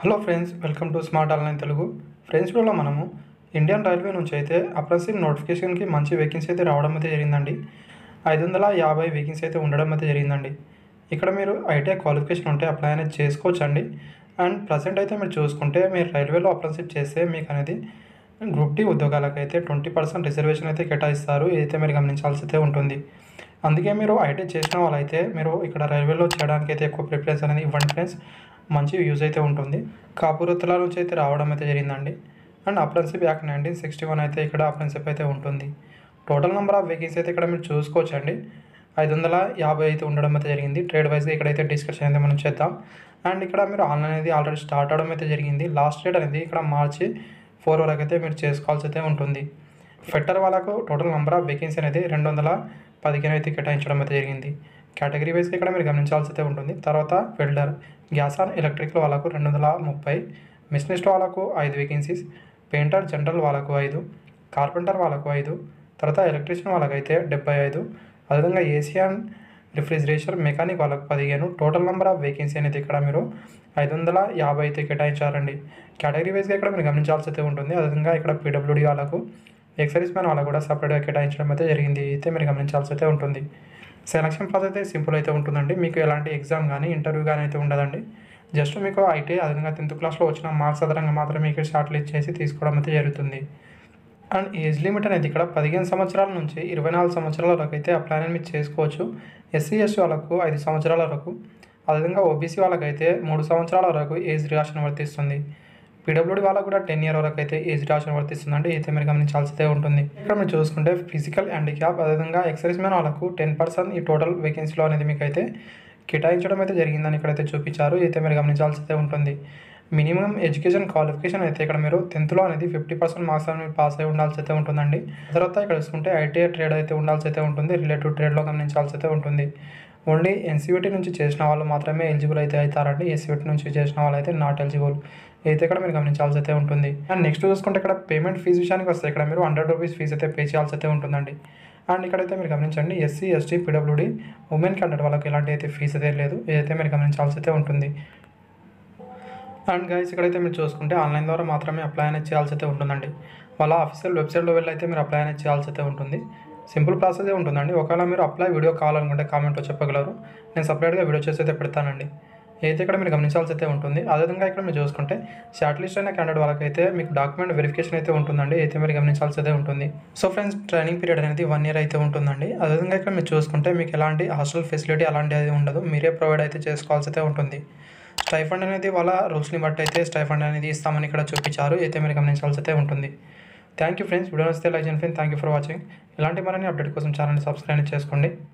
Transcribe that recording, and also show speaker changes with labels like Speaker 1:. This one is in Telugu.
Speaker 1: Hello friends, welcome to smart online Telugu. Friends, వీడియోలో మనము ఇండియన్ రైల్వే నుంచి అయితే అప్రెంటిస్‌షిప్ నోటిఫికేషన్‌కి మంచి వేకెన్సీ అయితే రావడం అయితే జరిగిందండి. 550 వేకెన్సీ అయితే ఉండడం అయితే జరిగిందండి. ఇక్కడ మీరు ఐటీఐ క్వాలిఫికేషన్ ఉంటే అప్లై అనేది చేసుకోవచ్చండి. అండ్ ప్రజెంట్ అయితే మీరు చూసుకుంటే మీరు రైల్వేలో అప్రెంటిస్‌షిప్ చేస్తే మీకు అనేది గ్రూప్ డి ఉద్యోగాలకైతే 20% రిజర్వేషన్ అయితే కేటాయిస్తారు. ఇదైతే మీరు గమనించాల్సి అయితే ఉంటుంది. అందుకే మీరు ఐటీఐ చేసిన వాళ్ళైతే మీరు ఇక్కడ రైల్వేలో చేయడానికైతే ఎక్కువ ప్రిఫరెన్స్ అనేది ఇవ్వండి ఫ్రెండ్స్. మంచి యూజ్ అయితే ఉంటుంది. కాపురుత్తుల నుంచి అయితే రావడం అయితే జరిగిందండి. అండ్ అప్రెంటిస్‌షిప్ యాక్ట్ 1961 అయితే ఇక్కడ అప్రెంటిస్‌షిప్ అయితే ఉంటుంది. టోటల్ నెంబర్ ఆఫ్ వేకెన్సీ అయితే ఇక్కడ మీరు చూసుకోవచ్చండి. 550 అయితే ఉండడం అయితే జరిగింది. ట్రేడ్ వైజ్‌గా ఇక్కడైతే డిస్కషన్ అయితే మనం చేద్దాం. అండ్ ఇక్కడ మీరు ఆన్లైన్ అనేది ఆల్రెడీ స్టార్ట్ అవ్వడం అయితే జరిగింది. లాస్ట్ డేట్ అనేది ఇక్కడ మార్చి 4 వరకు అయితే మీరు చేసుకోవాల్సి అయితే ఉంటుంది. ఫెట్టర్ వాళ్ళకు టోటల్ నెంబర్ ఆఫ్ వేకెన్సీ అనేది 215 అయితే కేటాయించడం అయితే జరిగింది. కేటగిరీ వైజ్గా ఇక్కడ మీరు గమనించాల్సి అయితే ఉంటుంది. తర్వాత వెల్డర్, గ్యాస్ అండ్ ఎలక్ట్రికల్ వాళ్ళకు 230, మిషనిస్ట్ వాళ్ళకు 5 వేకెన్సీస్, పెయింటర్ జనరల్ వాళ్ళకు 5, కార్పెంటర్ వాళ్ళకు 5, తర్వాత ఎలక్ట్రీషియన్ వాళ్ళకైతే 75, అదేవిధంగా ఏసీ అండ్ రిఫ్రిజిరేషన్ మెకానిక్ వాళ్ళకు 15. టోటల్ నెంబర్ ఆఫ్ వేకెన్సీ అనేది ఇక్కడ మీరు 550 అయితే కేటాయించారండి. కేటగిరీ వైజ్గా ఇక్కడ మీరు గమనించాల్సి అయితే ఉంటుంది. అదేవిధంగా ఇక్కడ పీడబ్ల్యూడీ వాళ్ళకు, ఎక్సర్వీస్ మ్యాన్ వాళ్ళకు కూడా సపరేట్గా కేటాయించడం అయితే జరిగింది. అయితే మీరు గమనించాల్సి అయితే ఉంటుంది. సెలక్షన్ ప్రాసెస్ అయితే సింపుల్ అయితే ఉంటుందండి. మీకు ఎలాంటి ఎగ్జామ్ కానీ ఇంటర్వ్యూ కానీ అయితే ఉండదండి. జస్ట్ మీకు ఐటీఐ అదేవిధంగా 10th క్లాస్లో వచ్చిన మార్క్స్ ఆధారంగా మాత్రమే ఇక్కడ షార్ట్ లిస్ట్ చేసి తీసుకోవడం అయితే జరుగుతుంది. అండ్ ఏజ్ లిమిట్ అనేది ఇక్కడ 15 సంవత్సరాల నుంచి 24 సంవత్సరాల వరకు అయితే అప్లై అనేది మీరు చేసుకోవచ్చు. ఎస్సీ ఎస్టీ వాళ్ళకు 5 సంవత్సరాల వరకు, అదేవిధంగా ఓబీసీ వాళ్ళకైతే 3 సంవత్సరాల వరకు ఏజ్ రిలాక్షన్ వర్తిస్తుంది. పీడబ్ల్యూడీ వాళ్ళకు కూడా 10 ఇయర్ వరకు అయితే ఏజ్ రిలాక్షన్ వర్తిస్తుందండి. అయితే మీరు గమనించాల్సి అయితే ఉంటుంది. ఇక్కడ మీరు చూసుకుంటే ఫిజికల్ హ్యాండిక్యాప్ అదేవిధంగా ఎక్సర్వీస్ మ్యాన్ వాళ్ళకు 10% ఈ టోటల్ వేకెన్సీలో అనేది మీకు అయితే కేటాయించడం అయితే జరిగిందని ఇక్కడైతే చూపించారు. అయితే మీరు గమనించాల్సి అయితే ఉంటుంది. మినిమం ఎడ్యుకేషన్ క్వాలిఫికేషన్ అయితే ఇక్కడ మీరు 10th అనేది 50% మార్క్స్ అనేది పాస్ అయి ఉండాల్సి అయితే ఉంటుందండి. తర్వాత ఇక్కడ చూసుకుంటే ఐటీఐ ట్రేడ్ అయితే ఉండాల్సి అయితే ఉంటుంది. రిలేటివ్ ట్రేడ్లో గమనించాల్సి అయితే ఉంటుంది. ఓన్లీ ఎన్సీఈటీ నుంచి చేసిన వాళ్ళు మాత్రమే ఎలిజిబుల్ అయితే అవుతారండి. ఎస్సీఈటీ నుంచి చేసిన వాళ్ళు అయితే నాట్ ఎలిజిబుల్. అయితే ఇక్కడ మీరు గమనించాల్సి అయితే ఉంటుంది. అండ్ నెక్స్ట్ చూసుకుంటే ఇక్కడ పేమెంట్ ఫీజు విషయానికి వస్తే ఇక్కడ మీరు 100 రూపీస్ ఫీజు అయితే పే చేయాల్సి అయితే ఉంటుందండి. అండ్ ఇక్కడైతే మీరు గమనించండి, SC ST PWD women candidate వాళ్ళకి ఎలాంటి అయితే ఫీజు అయితే లేదు. ఇదైతే మీరు గమనించాల్సి అయితే ఉంటుంది. అండ్ గైస్, ఇక్కడైతే మీరు చూసుకుంటే ఆన్లైన్ ద్వారా మాత్రమే అప్లై అనేది చేయాల్సి అయితే ఉంటుందండి. వాళ్ళ అఫీషియల్ వెబ్సైట్లో వెళ్ళి అయితే మీరు అప్లై అనేది చేయాల్సి అయితే ఉంటుంది. సింపుల్ ప్రాసెస్ ఉంటుందండి. ఒకవేళ మీరు అప్లై వీడియో కావాలనుకుంటే కామెంట్లో చెప్పగలరు. నేను సపరేట్గా వీడియో చేసి అయితే పెడతానండి. అయితే ఇక్కడ మీరు గమనించాల్సి అయితే ఉంటుంది. అదేవిధంగా ఇక్కడ మీరు చూసుకుంటే షార్ట్ లిస్ట్ అయిన క్యాండిడేట్ వాళ్ళకైతే మీకు డాక్యుమెంట్ వెరిఫికేషన్ అయితే ఉంటుందండి. అయితే మీరు గమనించాల్సి అయితే ఉంటుంది. సో ఫ్రెండ్స్, ట్రైనింగ్ పీరియడ్ అనేది 1 year అయితే ఉంటుందండి. అదేవిధంగా ఇక్కడ మీరు చూసుకుంటే మీకు ఎలాంటి హాస్టల్ ఫెసిలిటీ అలాంటిది ఉండదు. మీరే ప్రొవైడ్ అయితే చేసుకోవాల్సి అయితే ఉంటుంది. స్టైఫండ్ అనేది వాళ్ళ రూల్స్ని బట్టి అయితే స్టైఫండ్ అనేది ఇస్తామని ఇక్కడ చూపించారు. అయితే మీరు గమనించాల్సి అయితే ఉంటుంది. Thank you friends. వీడియో నచ్చితే లైక్ చేయండి friends. Thank you for watching. ఇలాంటి మరిన్ని అప్డేట్ కోసం ఛానల్ని సబ్స్క్రైబ్ చేసుకోండి.